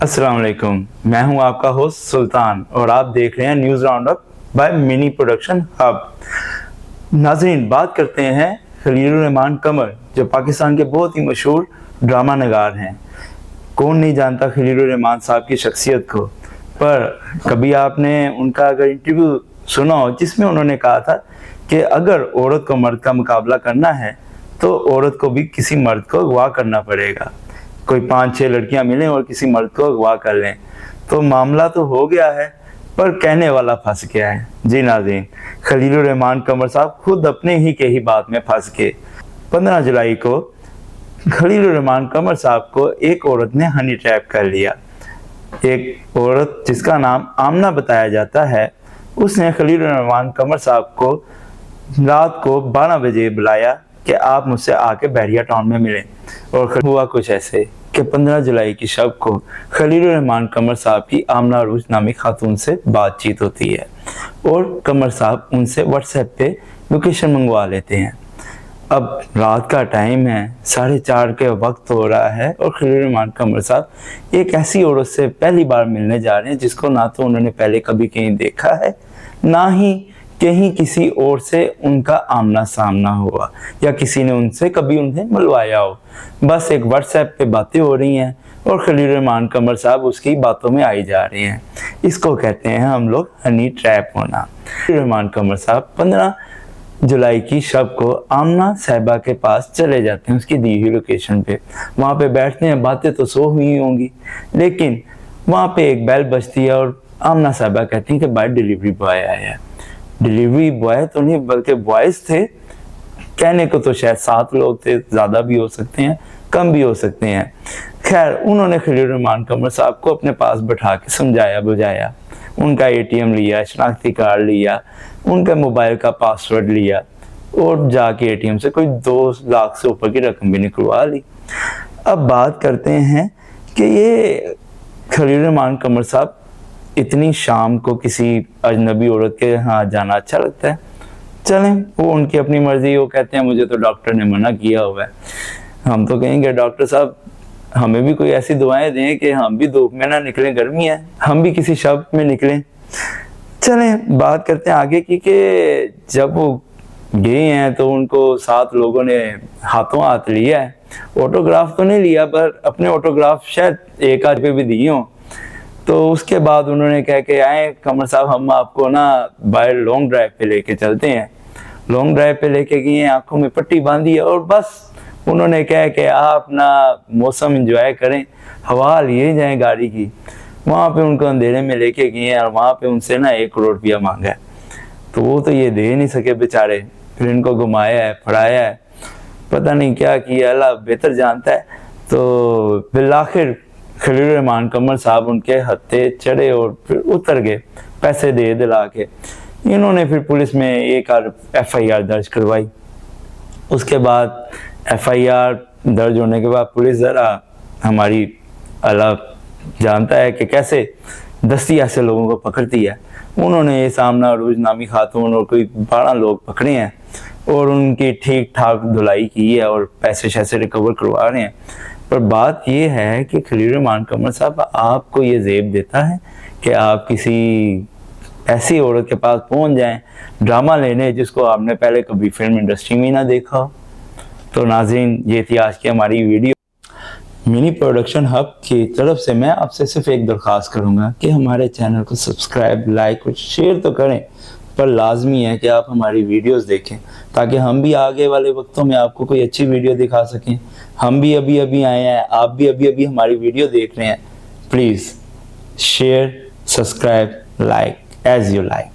अस्सलाम वालेकुम, मैं हूं आपका होस्ट सुल्तान और आप देख रहे हैं news round up by mini production hub. नाज़रीन, बात करते हैं खलीलुर रहमान कमर, जो पाकिस्तान के बहुत ही मशहूर ड्रामा नगार हैं। कौन नहीं जानता खलीलुर रहमान साहब की शख्सियत को, पर कभी आपने उनका अगर इंटरव्यू सुना हो जिसमें उन्होंने कहा था कि अगर औरत को मर्द का मुकाबला करना है तो औरत को भी किसी मर्द को अगवा करना पड़ेगा। कोई 5-6 लड़कियां मिलें और किसी मर्द को अगवा कर लें तो मामला तो हो गया है, पर कहने वाला फंस गया है। जी नाज़रीन, खलीलुर रहमान कमर साहब खुद अपने ही बात में फंस गए। 15 जुलाई को खलीलुर रहमान कमर साहब को एक औरत ने हनी ट्रैप कर लिया। एक औरत जिसका नाम आमना बताया जाता है, उसने खलीलुर रहमान कमर साहब को रात को 12 बजे बुलाया कि आप मुझसे आके बहरिया टाउन में मिलें। और हुआ कुछ ऐसे कि 15 जुलाई की शब को खलीलुर रहमान कमर साहब की आमना अरूज नामी खातून से बातचीत होती है और कमर साहब उनसे व्हाट्सएप पे लोकेशन मंगवा लेते हैं। अब रात का टाइम है, 4:30 के वक्त हो रहा है और खलीलुर रहमान कमर साहब एक ऐसी औरत से पहली बार मिलने जा रहे हैं जिसको ना तो उन्होंने पहले कभी कहीं देखा है, ना ही कहीं किसी और से उनका आमना सामना हुआ या किसी ने उनसे कभी उन्हें मिलवाया हो। बस एक व्हाट्सएप पे बातें हो रही हैं और खलीलुर रहमान कमर साहब उसकी बातों में आई जा रहे हैं। इसको कहते हैं हम लोग हनी ट्रैप होना। खलीलुर रहमान कमर साहब 15 जुलाई की शब को आमना साहिबा के पास चले जाते हैं, उसकी दी हुई लोकेशन पे। वहाँ पे बैठते हैं, बातें तो सो हुई होंगी, लेकिन वहाँ पे एक बेल बजती है और आमना साहिबा कहती हैं कि भाई डिलीवरी बॉय आया है। डिलीवरी बॉय तो नहीं बल्कि बॉयज थे, कहने को तो शायद 7 लोग थे, ज़्यादा भी हो सकते हैं, कम भी हो सकते हैं। खैर, उन्होंने खलीलुर रहमान कमर साहब को अपने पास बैठा के समझाया बुझाया, उनका ATM लिया, शनाख्ती कार्ड लिया, उनका मोबाइल का पासवर्ड लिया और जाके ATM से कोई 2 लाख से ऊपर की रकम भी निकलवा ली। अब बात करते हैं कि ये खलीलुर रहमान कमर साहब इतनी शाम को किसी अजनबी औरत के यहाँ जाना अच्छा लगता है? चलें, वो उनकी अपनी मर्जी। वो कहते हैं मुझे तो डॉक्टर ने मना किया हुआ है। हम तो कहेंगे डॉक्टर साहब हमें भी कोई ऐसी दुआएं दें कि हम भी धूप में ना निकलें, गर्मी है, हम भी किसी शब में निकलें। चलें, बात करते हैं आगे की कि जब वो गए हैं तो उनको 7 लोगों ने हाथों हाथ लिया है। ऑटोग्राफ तो नहीं लिया, पर अपने ऑटोग्राफ शायद एक आध पे भी दिए हों। तो उसके बाद उन्होंने कह के आए, कमर साहब हम आपको ना बाहर लॉन्ग ड्राइव पे लेके चलते हैं। लॉन्ग ड्राइव पे लेके गए, आंखों में पट्टी बांधी है और बस उन्होंने कहा कि आप ना मौसम एंजॉय करें, हवा लिए जाएं गाड़ी की। वहाँ पे उनको अंधेरे में लेके गए और वहाँ पे उनसे ना 1 करोड़ रुपया मांगा है। तो वो तो ये दे नहीं सके बेचारे। फिर इनको घुमाया है, फड़ाया है, पता नहीं क्या किया, अल्लाह बेहतर जानता है। तो फिर आखिर खलीलुर रहमान कमर साहब उनके हत्थे चढ़े और फिर उतर गए पैसे दे दिला के। इन्होंने फिर पुलिस में एक FIR दर्ज करवाई। उसके बाद FIR दर्ज होने के बाद पुलिस ज़रा हमारी अल्लाह जानता है कि कैसे दस्ती ऐसे लोगों को पकड़ती है। उन्होंने ये सामना अरूज नामी खातून और कोई 12 लोग पकड़े हैं और उनकी ठीक ठाक धुलाई की है और पैसे शैसे रिकवर करवा रहे हैं। पर बात ये है कि खलीलुर रहमान कमर साहब आपको ये ज़ेब देता है कि आप किसी ऐसी औरत के पास पहुंच जाएं ड्रामा लेने जिसको आपने पहले कभी फिल्म इंडस्ट्री में ना देखा हो। तो नाज़रीन, ये थी आज की हमारी वीडियो। मिनी प्रोडक्शन हब की तरफ से मैं आपसे सिर्फ एक दरख्वास्त करूंगा कि हमारे चैनल को सब्सक्राइब, लाइक और शेयर तो करें, पर लाजमी है कि आप हमारी वीडियोस देखें ताकि हम भी आगे वाले वक्तों में आपको कोई अच्छी वीडियो दिखा सकें। हम भी अभी आए हैं, आप भी अभी हमारी वीडियो देख रहे हैं। Please share, subscribe, like as you like.